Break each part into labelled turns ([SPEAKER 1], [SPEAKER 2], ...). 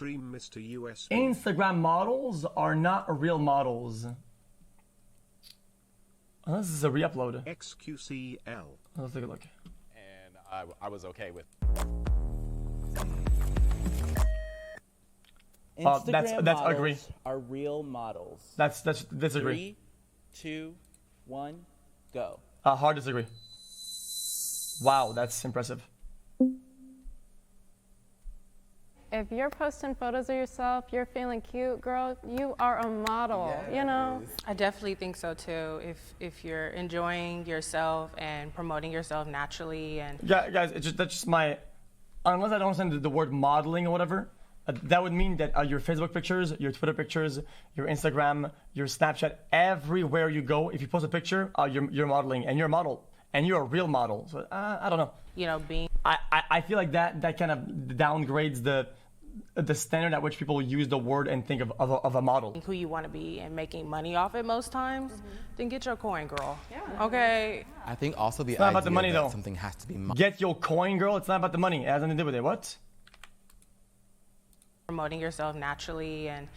[SPEAKER 1] stream, Mr. USB.
[SPEAKER 2] Instagram models are not real models. Unless this is a re-upload.
[SPEAKER 1] xQcOW.
[SPEAKER 2] Let's take a look.
[SPEAKER 3] And I was okay with.
[SPEAKER 4] Instagram
[SPEAKER 2] that's
[SPEAKER 4] models
[SPEAKER 2] agree.
[SPEAKER 4] are real models.
[SPEAKER 2] That's disagree.
[SPEAKER 4] 3, 2, 1, go.
[SPEAKER 2] Hard disagree. Wow, that's impressive.
[SPEAKER 5] If you're posting photos of yourself, you're feeling cute, girl, you are a model, you know?
[SPEAKER 6] I definitely think so too. If you're enjoying yourself and promoting yourself naturally and
[SPEAKER 2] Yeah, guys, that's just my. Unless I don't understand the word modeling or whatever, that would mean that your Facebook pictures, your Twitter pictures, your Instagram, your Snapchat, everywhere you go, if you post a picture, you're modeling, and you're a model, and you're a real model. So I don't know.
[SPEAKER 6] you know being
[SPEAKER 2] I feel like that kind of downgrades the standard at which people use the word and think of a model.
[SPEAKER 6] who you want to be and making money off it most times, then get your coin, girl. Okay.
[SPEAKER 7] I think also the
[SPEAKER 2] not
[SPEAKER 7] idea
[SPEAKER 2] about the money,
[SPEAKER 7] that
[SPEAKER 2] though.
[SPEAKER 7] something has to be
[SPEAKER 2] Get your coin, girl. It's not about the money. It has nothing to do with it. What?
[SPEAKER 6] Promoting yourself naturally and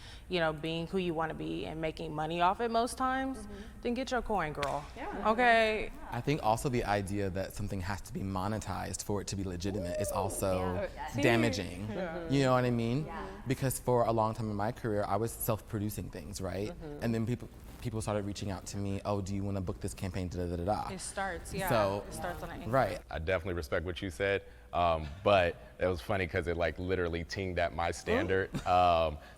[SPEAKER 6] being who you want to be and making money off it most times, then get your coin, girl. Okay.
[SPEAKER 7] I think also the idea that something has to be monetized for it to be legitimate is also damaging. You know what I mean? Because for a long time in my career, I was self-producing things, right? And then people started reaching out to me, oh, do you want to book this campaign, da-da-da-da.
[SPEAKER 6] It starts,
[SPEAKER 7] So,
[SPEAKER 6] it starts on an
[SPEAKER 7] right.
[SPEAKER 3] I definitely respect what you said, but it was funny because it like literally tinged at my standard.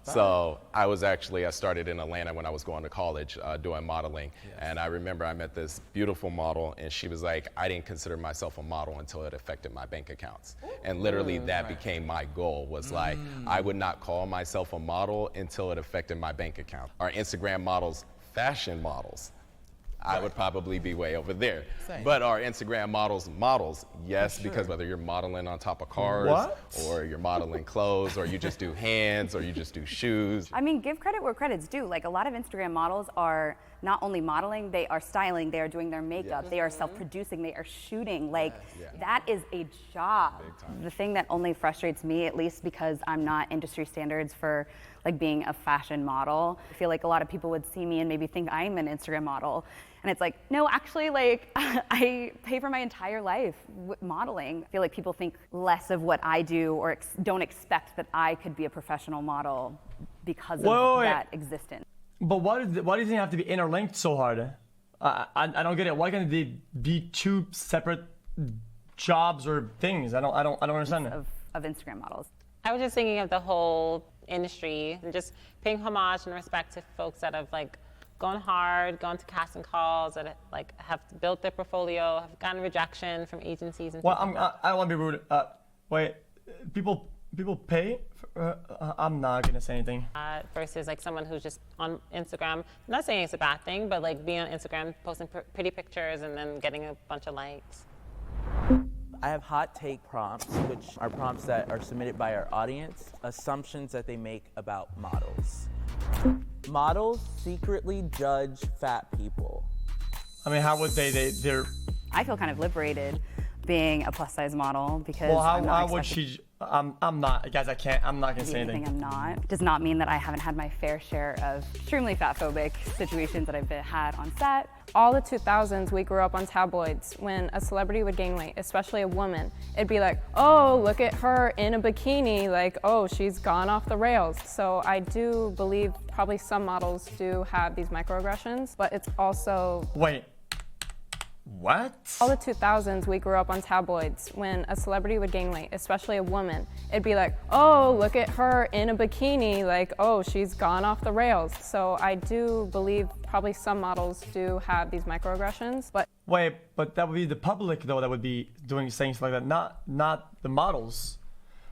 [SPEAKER 3] So I started in Atlanta when I was going to college doing modeling, and I remember I met this beautiful model, and she was like, I didn't consider myself a model until it affected my bank accounts. And literally that became my goal, was like, I would not call myself a model until it affected my bank account. Our Instagram models, fashion models, I would probably be way over there.
[SPEAKER 7] Same.
[SPEAKER 3] But our Instagram models, yes, because whether you're modeling on top of cars, or you're modeling clothes, or you just do hands, or you just do shoes.
[SPEAKER 8] I mean, give credit where credit's due. Like, a lot of Instagram models are not only modeling, they are styling, they are doing their makeup, they are self-producing, they are shooting. Like, that is a job. The thing that only frustrates me, at least because I'm not industry standards for like being a fashion model, I feel like a lot of people would see me and maybe think I'm an Instagram model. And it's like, no, actually, like, I pay for my entire life modeling. I feel like people think less of what I do, or don't expect that I could be a professional model because of that existence.
[SPEAKER 2] But why does it have to be interlinked so hard? I don't get it. Why can't they be two separate jobs or things? I don't understand it.
[SPEAKER 8] Of Instagram models.
[SPEAKER 9] I was just thinking of the whole industry and just paying homage and respect to folks that have like gone hard, gone to casting calls, that like have built their portfolio, have gotten rejection from agencies and
[SPEAKER 2] Well, I don't want to be rude. Wait, people pay? I'm not gonna say anything.
[SPEAKER 9] Versus like someone who's just on Instagram, not saying it's a bad thing, but like being on Instagram, posting pretty pictures and then getting a bunch of likes.
[SPEAKER 4] I have hot take prompts, which are prompts that are submitted by our audience, assumptions that they make about models. Models secretly judge fat people.
[SPEAKER 2] I mean, how would they're...
[SPEAKER 8] I feel kind of liberated being a plus size model because
[SPEAKER 2] Well,
[SPEAKER 8] I'm not
[SPEAKER 2] how would she... I'm not, guys, I'm not gonna say anything.
[SPEAKER 8] I'm not. Does not mean that I haven't had my fair share of extremely fat-phobic situations that I've had on set.
[SPEAKER 5] All the 2000s, we grew up on tabloids. When a celebrity would gain weight, especially a woman, it'd be like, oh, look at her in a bikini, like, oh, she's gone off the rails. So I do believe probably some models do have these microaggressions, but it's also...
[SPEAKER 2] Wait. What?
[SPEAKER 5] All the 2000s, we grew up on tabloids. When a celebrity would gain weight, especially a woman, it'd be like, oh, look at her in a bikini, like, oh, she's gone off the rails. So I do believe probably some models do have these microaggressions, but...
[SPEAKER 2] Wait, but that would be the public, though, that would be doing things like that, not the models.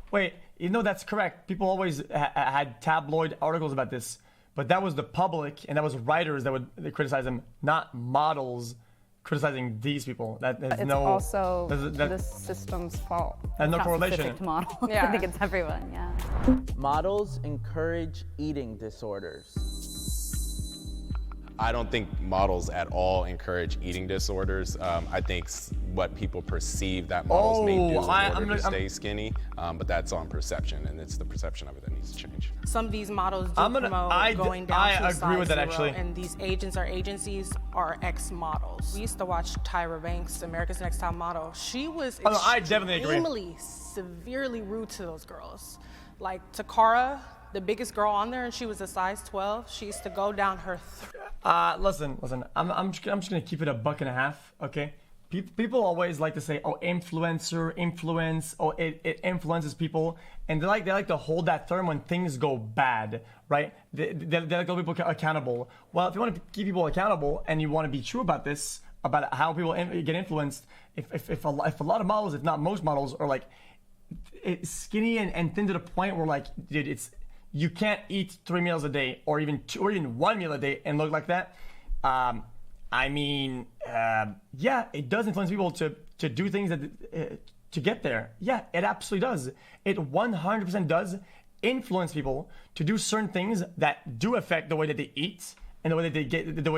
[SPEAKER 2] Wait, that's correct. People always had tabloid articles about this, but that was the public, and that was writers that would criticize them, not models criticizing these people.
[SPEAKER 5] It's also the system's fault.
[SPEAKER 2] And no correlation.
[SPEAKER 8] Specific to models.
[SPEAKER 5] Yeah.
[SPEAKER 8] I think it's everyone, yeah.
[SPEAKER 4] Models encourage eating disorders.
[SPEAKER 3] I don't think models at all encourage eating disorders. I think what people perceive that models may do in order to
[SPEAKER 2] I'm
[SPEAKER 3] stay skinny, but that's on perception, and it's the perception of it that needs to change.
[SPEAKER 6] Some of these models do promote going down to
[SPEAKER 2] I agree with that,
[SPEAKER 6] size
[SPEAKER 2] actually.
[SPEAKER 6] 0, and these agents or agencies are ex-models. We used to watch Tyra Banks, America's Next Top Model. She was
[SPEAKER 2] I definitely agree.
[SPEAKER 6] extremely severely rude to those girls. Like Takara, the biggest girl on there, and she was a size 12. She used to go down her throat.
[SPEAKER 2] Listen. I'm just gonna keep it $1.50, okay? People always like to say, "Oh, influence. Oh, it influences people," and they like to hold that term when things go bad, right? They like to hold people accountable. Well, if you want to keep people accountable and you want to be true about this, about how people get influenced, if a lot of models, if not most models, are like skinny and thin to the point where like, dude, you can't eat 3 meals a day or even 1 meal a day and look like that. Yeah, it does influence people to do things that to get there. Yeah, it absolutely does. It 100% does influence people to do certain things that do affect the way that they eat and the way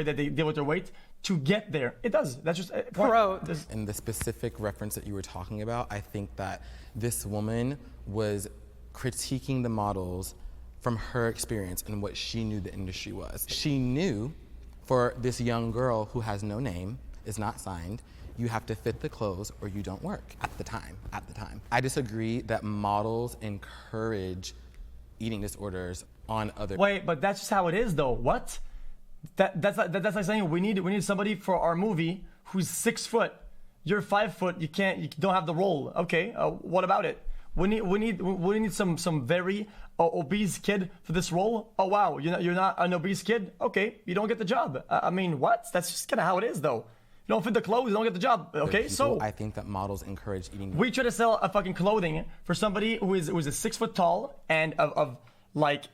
[SPEAKER 2] that they deal with their weight to get there. It does. That's just
[SPEAKER 7] in the specific reference that you were talking about. I think that this woman was critiquing the models from her experience and what she knew the industry was. She knew for this young girl who has no name, is not signed, you have to fit the clothes or you don't work at the time. I disagree that models encourage eating disorders on other.
[SPEAKER 2] Wait, but that's just how it is though. What? That's like saying we need somebody for our movie who's 6 foot. You're 5 foot, you don't have the role. Okay, what about it? We need some very obese kid for this role. Oh wow, you're not an obese kid. Okay, you don't get the job. I mean, what? That's just kind of how it is, though. You don't fit the clothes, you don't get the job. Okay, so
[SPEAKER 7] I think that models encourage eating.
[SPEAKER 2] We try to sell a fucking clothing for somebody who is a 6 foot tall and of like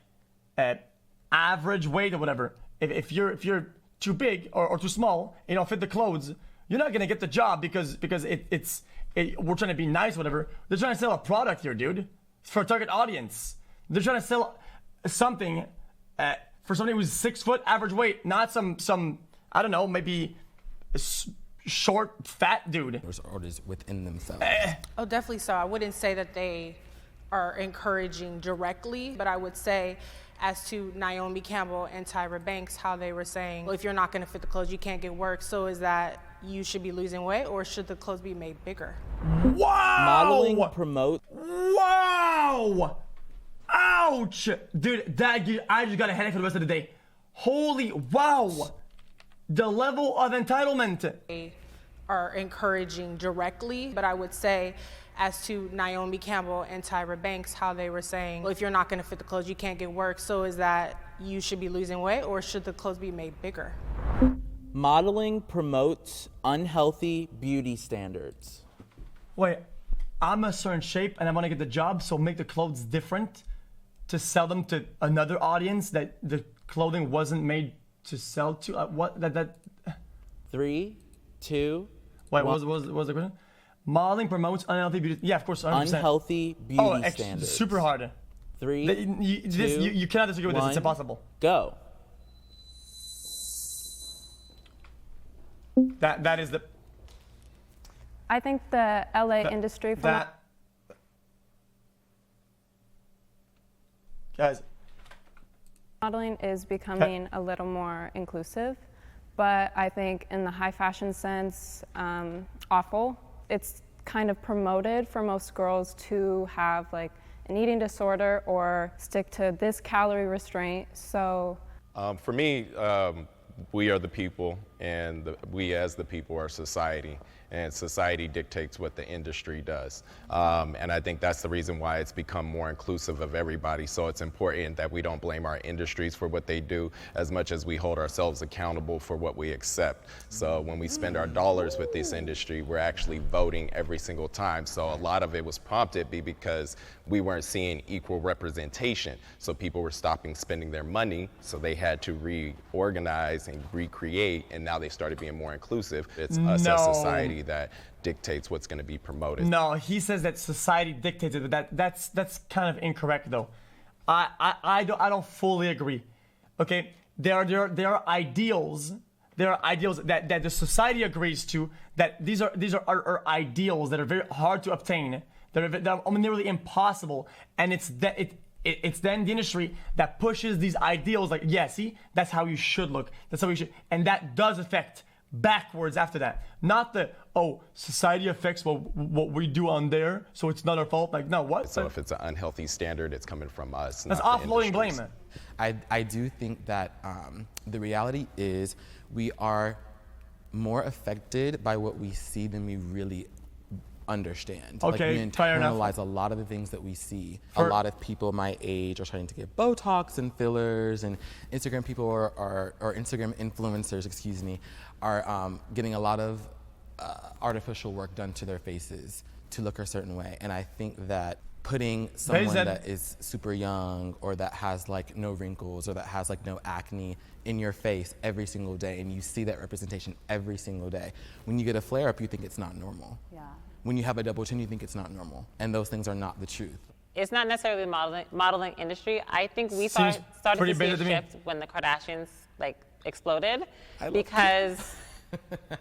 [SPEAKER 2] average weight or whatever. If you're too big or too small, you don't fit the clothes, you're not gonna get the job because we're trying to be nice, whatever. They're trying to sell a product here, dude. It's for a target audience. They're trying to sell something for somebody who's 6 foot, average weight, not some I don't know, maybe short, fat dude.
[SPEAKER 7] Disorders within themselves.
[SPEAKER 6] Oh, definitely so. I wouldn't say that they are encouraging directly, but I would say as to Naomi Campbell and Tyra Banks, how they were saying, well, if you're not going to fit the clothes, you can't get work. So is that you should be losing weight, or should the clothes be made bigger?
[SPEAKER 2] Wow!
[SPEAKER 4] Modeling promote.
[SPEAKER 2] Wow! Ouch! Dude, I just got a headache for the rest of the day. Holy wow! The level of entitlement.
[SPEAKER 6] They are encouraging directly, but I would say as to Naomi Campbell and Tyra Banks, how they were saying, well, if you're not going to fit the clothes, you can't get work. So is that you should be losing weight, or should the clothes be made bigger?
[SPEAKER 4] Modeling promotes unhealthy beauty standards.
[SPEAKER 2] Wait, I'm a certain shape and I want to get the job, so make the clothes different to sell them to another audience that the clothing wasn't made to sell to. What? That.
[SPEAKER 4] 3, 2.
[SPEAKER 2] Wait, what was the question? Modeling promotes unhealthy beauty. Yeah, of course, 100%.
[SPEAKER 4] Unhealthy beauty standards.
[SPEAKER 2] Super hard.
[SPEAKER 4] 3,
[SPEAKER 2] you cannot disagree with this. It's impossible.
[SPEAKER 4] Go.
[SPEAKER 2] That is the.
[SPEAKER 5] I think the LA industry.
[SPEAKER 2] Guys.
[SPEAKER 5] Modeling is becoming a little more inclusive, but I think in the high fashion sense, awful. It's kind of promoted for most girls to have like an eating disorder or stick to this calorie restraint. So
[SPEAKER 3] for me, we are the people, and we as the people are society, and society dictates what the industry does. And I think that's the reason why it's become more inclusive of everybody. So it's important that we don't blame our industries for what they do as much as we hold ourselves accountable for what we accept. So when we spend our dollars with this industry, we're actually voting every single time. So a lot of it was prompted because we weren't seeing equal representation. So people were stopping spending their money, so they had to reorganize and recreate, and now they started being more inclusive. It's us as society that dictates what's going to be promoted.
[SPEAKER 2] No, he says that society dictates it, but that's kind of incorrect though. I don't fully agree. Okay, there are ideals there are ideals that the society agrees to, that these are ideals that are very hard to obtain, that are nearly impossible, and it's then the industry that pushes these ideals like, yeah, see, that's how you should look, that's how you should, and that does affect backwards after that. Not the, oh, society affects what we do on there, so it's not our fault. Like, no, what?
[SPEAKER 3] So if it's an unhealthy standard, it's coming from us.
[SPEAKER 2] That's
[SPEAKER 3] not the
[SPEAKER 2] offloading blame.
[SPEAKER 3] industries.
[SPEAKER 7] I do think that the reality is we are more affected by what we see than we really understand.
[SPEAKER 2] Okay,
[SPEAKER 7] like we
[SPEAKER 2] fair enough.
[SPEAKER 7] internalize a lot of the things that we see. A lot of people my age are trying to get Botox and fillers, and Instagram people or Instagram influencers, excuse me, are getting a lot of artificial work done to their faces to look a certain way. And I think that putting someone that is super young or that has like no wrinkles or that has like no acne in your face every single day, and you see that representation every single day, when you get a flare up, you think it's not normal.
[SPEAKER 8] Yeah.
[SPEAKER 7] When you have a double chin, you think it's not normal. And those things are not the truth.
[SPEAKER 9] It's not necessarily the modeling industry. I think we started to see a shift when the Kardashians like exploded, because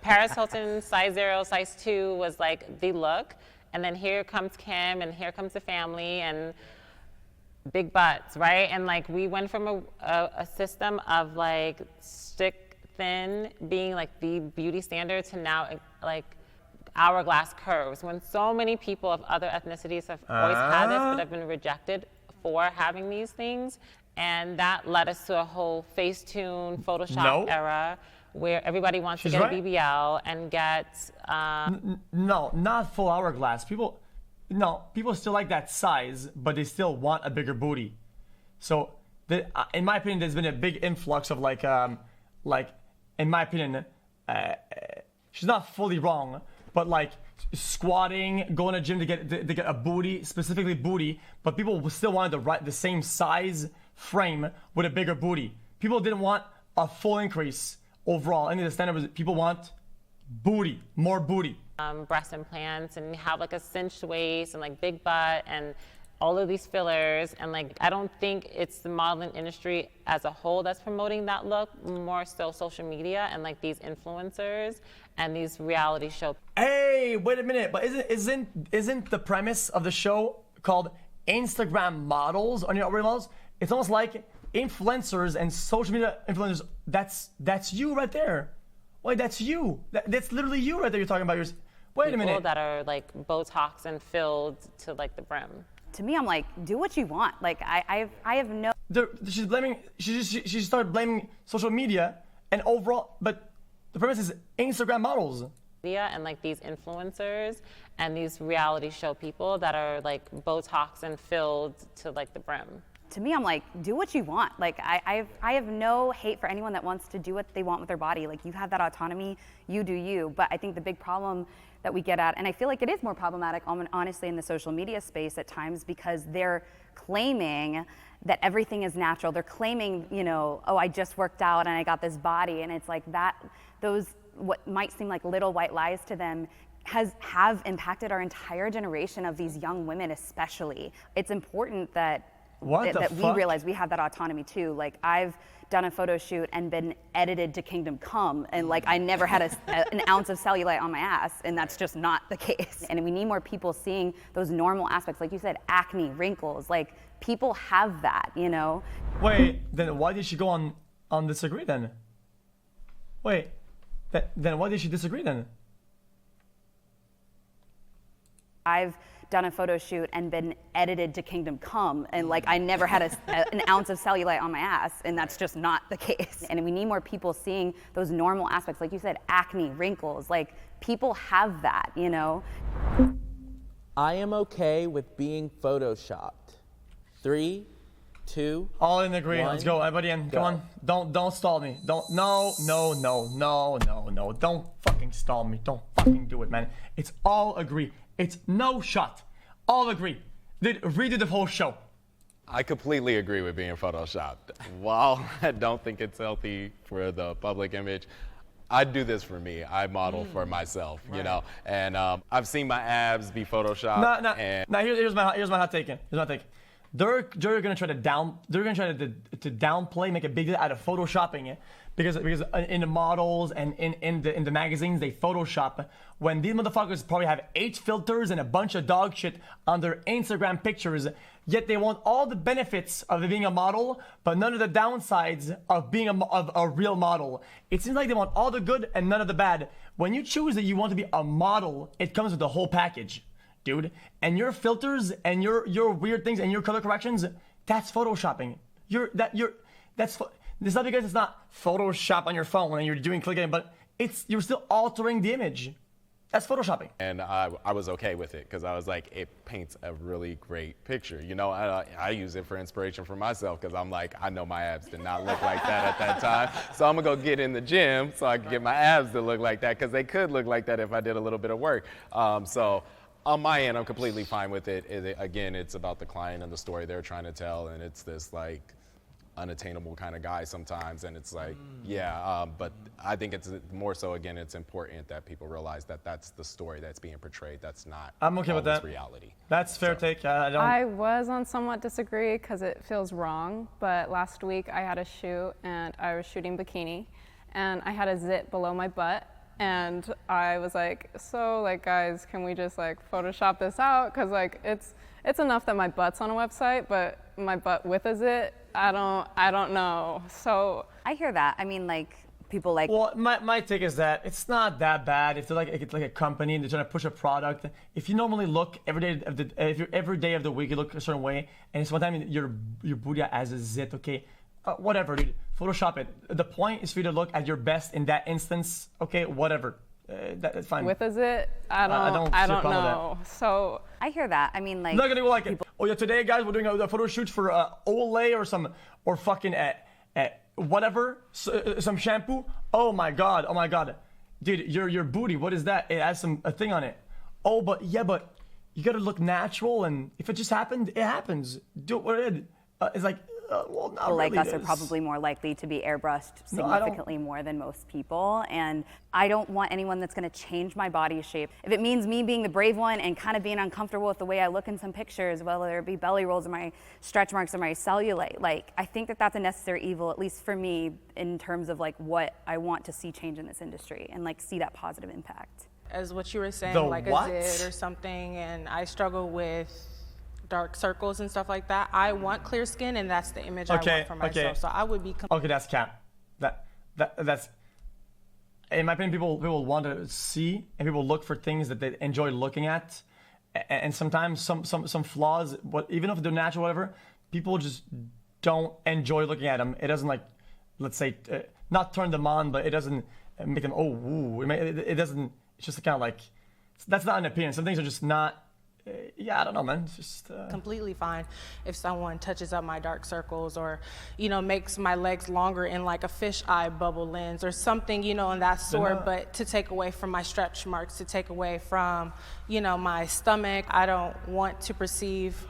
[SPEAKER 9] Paris Hilton size 0, size 2 was like the look, and then here comes Kim, and here comes the family, and big butts, right? And like we went from a system of like stick thin being like the beauty standard to now like hourglass curves, when so many people of other ethnicities have always had this but have been rejected for having these things. And that led us to a whole Facetune, Photoshop era where everybody wants to get a BBL and get...
[SPEAKER 2] No, not full hourglass. People still like that size, but they still want a bigger booty. So, in my opinion, there's been a big influx of like, in my opinion, she's not fully wrong, but like squatting, going to gym to get a booty, specifically booty, but people still wanted the same size frame with a bigger booty. People didn't want a full increase overall. I think the standard was people want booty, more booty.
[SPEAKER 9] Breast implants, and have like a cinched waist and like big butt and all of these fillers, and like I don't think it's the modeling industry as a whole that's promoting that look, more so social media and like these influencers and these reality shows.
[SPEAKER 2] Hey, wait a minute, but isn't the premise of the show called Instagram models on your models? It's almost like influencers and social media influencers. That's you right there. Wait, that's you. That's literally you right there. You're talking about yours. Wait a minute.
[SPEAKER 9] People that are like Botox and filled to like the brim.
[SPEAKER 8] To me, I'm like, do what you want. Like I have no.
[SPEAKER 2] She's blaming. She started blaming social media and overall, but the premise is Instagram models.
[SPEAKER 9] And like these influencers and these reality show people that are like Botox and filled to like the brim.
[SPEAKER 8] To me, I'm like, do what you want. Like I have no hate for anyone that wants to do what they want with their body. Like you have that autonomy, you do you. But I think the big problem that we get at, and I feel like it is more problematic, honestly, in the social media space at times, because they're claiming that everything is natural. They're claiming, oh, I just worked out and I got this body, and it's like that. Those what might seem like little white lies to them have impacted our entire generation of these young women, especially. It's important that we realize we have that autonomy too. Like I've done a photo shoot and been edited to Kingdom Come, and like I never had an ounce of cellulite on my ass, and that's just not the case. And we need more people seeing those normal aspects, like you said, acne, wrinkles. Like people have that,
[SPEAKER 2] Wait, then why did she go on disagree then? Wait, then why did she disagree then?
[SPEAKER 8] I've done a photo shoot and been edited to Kingdom Come, and like I never had an ounce of cellulite on my ass, and that's just not the case. And we need more people seeing those normal aspects, like you said, acne, wrinkles. Like people have that,
[SPEAKER 4] I am okay with being photoshopped. 3, 2,
[SPEAKER 2] all in agreement.
[SPEAKER 4] 1,
[SPEAKER 2] let's go, everybody in.
[SPEAKER 4] go.
[SPEAKER 2] Come on, don't stall me. No, don't fucking stall me. Don't fucking do it, man. It's all agree. It's no shot. All agree. Redo the whole show.
[SPEAKER 3] I completely agree with being photoshopped. While I don't think it's healthy for the public image, I do this for me. I model for myself, and I've seen my abs be photoshopped.
[SPEAKER 2] Here's my hot take. they're gonna try to downplay, make a big deal out of photoshopping it, because in the models and in the magazines they Photoshop, when these motherfuckers probably have 8 filters and a bunch of dog shit on their Instagram pictures, yet they want all the benefits of being a model, but none of the downsides of being a real model. It seems like they want all the good and none of the bad. When you choose that you want to be a model, it comes with the whole package, dude. And your filters and your weird things and your color corrections, that's photoshopping. It's not because it's not Photoshop on your phone and you're doing clicking, but you're still altering the image. That's photoshopping.
[SPEAKER 3] And I was okay with it because I was like, it paints a really great picture. You know, I use it for inspiration for myself because I'm like, I know my abs did not look like that at that time. So I'm gonna go get in the gym so I can get my abs to look like that, because they could look like that if I did a little bit of work. So on my end, I'm completely fine with it. Again, it's about the client and the story they're trying to tell, and it's this like unattainable kind of guy sometimes, and it's like, but I think it's more so, again, it's important that people realize that that's the story that's being portrayed. That's not
[SPEAKER 2] I'm okay with that.
[SPEAKER 3] reality.
[SPEAKER 2] That's fair take.
[SPEAKER 5] I was on somewhat disagree because it feels wrong, but last week I had a shoot and I was shooting bikini and I had a zit below my butt, and I was like, so like, guys, can we just like Photoshop this out? Because like it's enough that my butt's on a website, but my butt with a zit, I don't know. So
[SPEAKER 8] I hear that. I mean, like, people like.
[SPEAKER 2] Well, my take is that it's not that bad. If they're like a company and they're trying to push a product, if you normally look every day of the week you look a certain way, and it's one time your booty has a zit, okay, whatever, dude. Photoshop it. The point is for you to look at your best in that instance, okay, whatever. That's fine.
[SPEAKER 5] With a zit, I don't know. So
[SPEAKER 8] I hear that. I mean, like,
[SPEAKER 2] I'm not gonna go like, oh yeah, today guys we're doing a photo shoot for Olay or fucking whatever, some shampoo. Oh my god, dude, your booty, what is that? It has a thing on it. Oh, but you gotta look natural, and if it just happened, it happens. Do what it is. It's like. Well, not
[SPEAKER 8] people
[SPEAKER 2] really,
[SPEAKER 8] like us are probably more likely to be airbrushed significantly more than most people, and I don't want anyone that's going to change my body shape. If it means me being the brave one and kind of being uncomfortable with the way I look in some pictures, whether it be belly rolls or my stretch marks or my cellulite, like, I think that that's a necessary evil, at least for me, in terms of like what I want to see change in this industry and like see that positive impact.
[SPEAKER 6] As what you were saying, like
[SPEAKER 2] what?
[SPEAKER 6] a zit or something, and I struggle with dark circles and stuff like that. I want clear skin, and that's the image I want for myself. So I would be.
[SPEAKER 2] Okay, that's cap. That's. In my opinion, people want to see, and people look for things that they enjoy looking at, and sometimes some flaws. Even if they're natural, whatever, people just don't enjoy looking at them. It doesn't, like, let's say, not turn them on, but it doesn't make them it doesn't. It's just kind of like, that's not an appearance. Some things are just not. I don't know, man. It's just
[SPEAKER 6] completely fine if someone touches up my dark circles, or makes my legs longer in like a fisheye bubble lens or something, in that sort. But to take away from my stretch marks, to take away from my stomach, I don't want to perceive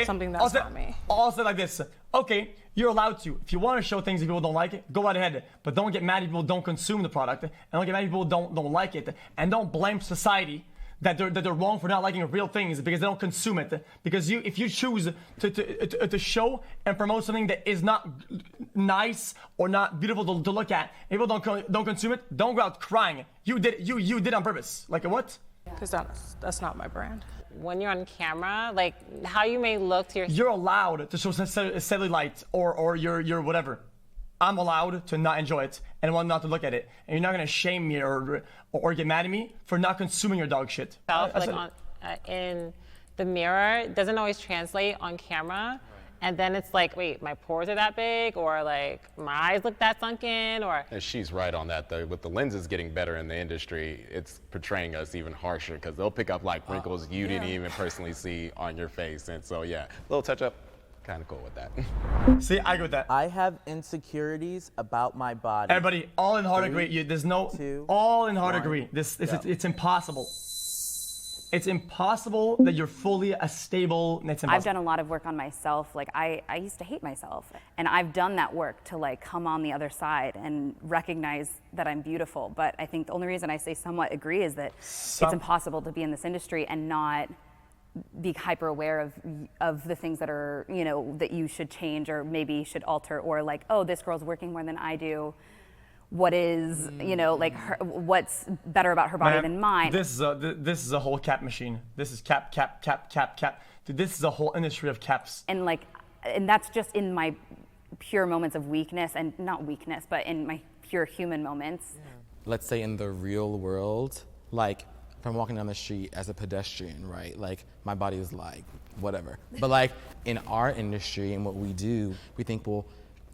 [SPEAKER 6] something that's not me.
[SPEAKER 2] I'll say like this. Okay, you're allowed to. If you want to show things that people don't like it, go right ahead. But don't get mad if people don't consume the product, and don't get mad if people don't like it, and don't blame society that they're wrong for not liking real things because they don't consume it. Because if you choose to show and promote something that is not nice or not beautiful to look at, and people don't consume it, don't go out crying. You did on purpose. Like what?
[SPEAKER 6] Because that's not my brand.
[SPEAKER 9] When you're on camera, like how you may look to your.
[SPEAKER 2] You're allowed to show cellulite or your whatever. I'm allowed to not enjoy it and want not to look at it. And you're not gonna shame me or get mad at me for not consuming your dog shit.
[SPEAKER 9] In the mirror, it doesn't always translate on camera. And then it's like, wait, my pores are that big, or like my eyes look that sunken, or.
[SPEAKER 3] And she's right on that though. With the lenses getting better in the industry, it's portraying us even harsher because they'll pick up like wrinkles you didn't even personally see on your face. And so a little touch up. Kind of cool with that.
[SPEAKER 2] See, I agree with that.
[SPEAKER 4] I have insecurities about my body.
[SPEAKER 2] Everybody, all in heart agree. There's no, all in heart agree. It's impossible. It's impossible that you're fully stable. It's impossible.
[SPEAKER 8] I've done a lot of work on myself. Like I used to hate myself, and I've done that work to like come on the other side and recognize that I'm beautiful. But I think the only reason I say somewhat agree is that it's impossible to be in this industry and not be hyper aware of the things that are, you know, that you should change or maybe should alter, or like, oh, this girl's working more than I do. What is, you know, like what's better about her body than mine?
[SPEAKER 2] This is a whole cap machine. This is cap. Dude, this is a whole industry of caps.
[SPEAKER 8] And that's just in my pure moments of weakness, and not weakness, but in my pure human moments.
[SPEAKER 7] Yeah. Let's say in the real world, like if I'm walking down the street as a pedestrian, right? Like my body is like, whatever. But like in our industry and what we do, we think, well,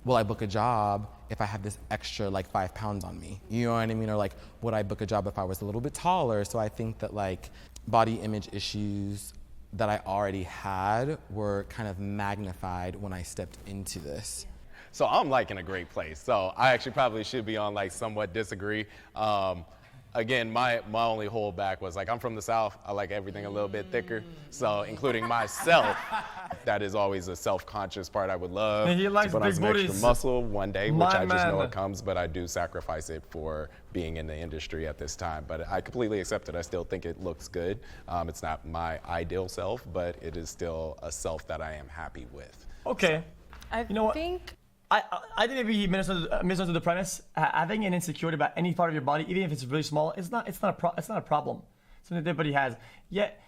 [SPEAKER 7] will I book a job if I have this extra like 5 pounds on me? You know what I mean? Or like, would I book a job if I was a little bit taller? So I think that like body image issues that I already had were kind of magnified when I stepped into this.
[SPEAKER 3] So I'm like in a great place. So I actually probably should be on like somewhat disagree. Again, my only holdback was like, I'm from the South. I like everything a little bit thicker. So including myself, that is always a self-conscious part I would love.
[SPEAKER 2] And he likes
[SPEAKER 3] to put on
[SPEAKER 2] big
[SPEAKER 3] some
[SPEAKER 2] booties.
[SPEAKER 3] extra muscle one day, which I just know
[SPEAKER 2] man.
[SPEAKER 3] it comes, but I do sacrifice it for being in the industry at this time. But I completely accept it. I still think it looks good. It's not my ideal self, but it is still a self that I am happy with.
[SPEAKER 2] Okay.
[SPEAKER 6] You
[SPEAKER 2] know what?
[SPEAKER 6] think
[SPEAKER 2] I think maybe he misunderstood the premise. Having an insecurity about any part of your body, even if it's really small, it's not a problem. Something that everybody has. Yet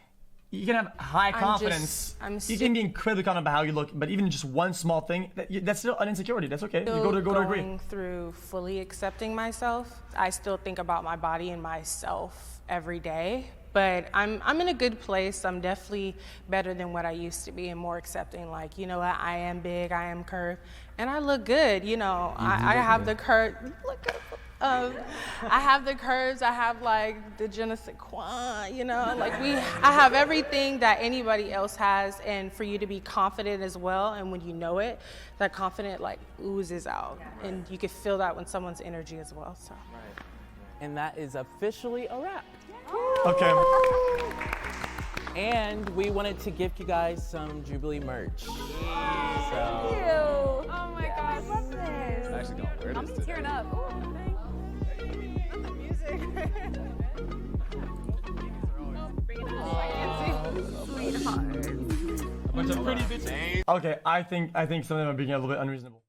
[SPEAKER 2] you can have high confidence. You can be incredibly confident about how you look, but even just one small thing, that's still an insecurity. That's okay. You go to agree.
[SPEAKER 6] Going through fully accepting myself, I still think about my body and myself every day. But I'm in a good place. I'm definitely better than what I used to be and more accepting. Like, you know what, I am big, I am curved, and I look good. You know, I have the curve. Look at I have the curves. I have like the je ne sais quoi. You know, like I have everything that anybody else has. And for you to be confident as well, and when you know it, that confidence like oozes out, and you can feel that when someone's energy as well. So.
[SPEAKER 4] Right. And that is officially a wrap.
[SPEAKER 2] Okay.
[SPEAKER 4] And we wanted to gift you guys some Jubilee merch.
[SPEAKER 8] Thank you. Oh my God, I love this.
[SPEAKER 3] I actually don't wear this
[SPEAKER 8] I'm
[SPEAKER 3] today.
[SPEAKER 8] tearing up.
[SPEAKER 2] A bunch of pretty bitches. Okay, I think some of them are being a little bit unreasonable.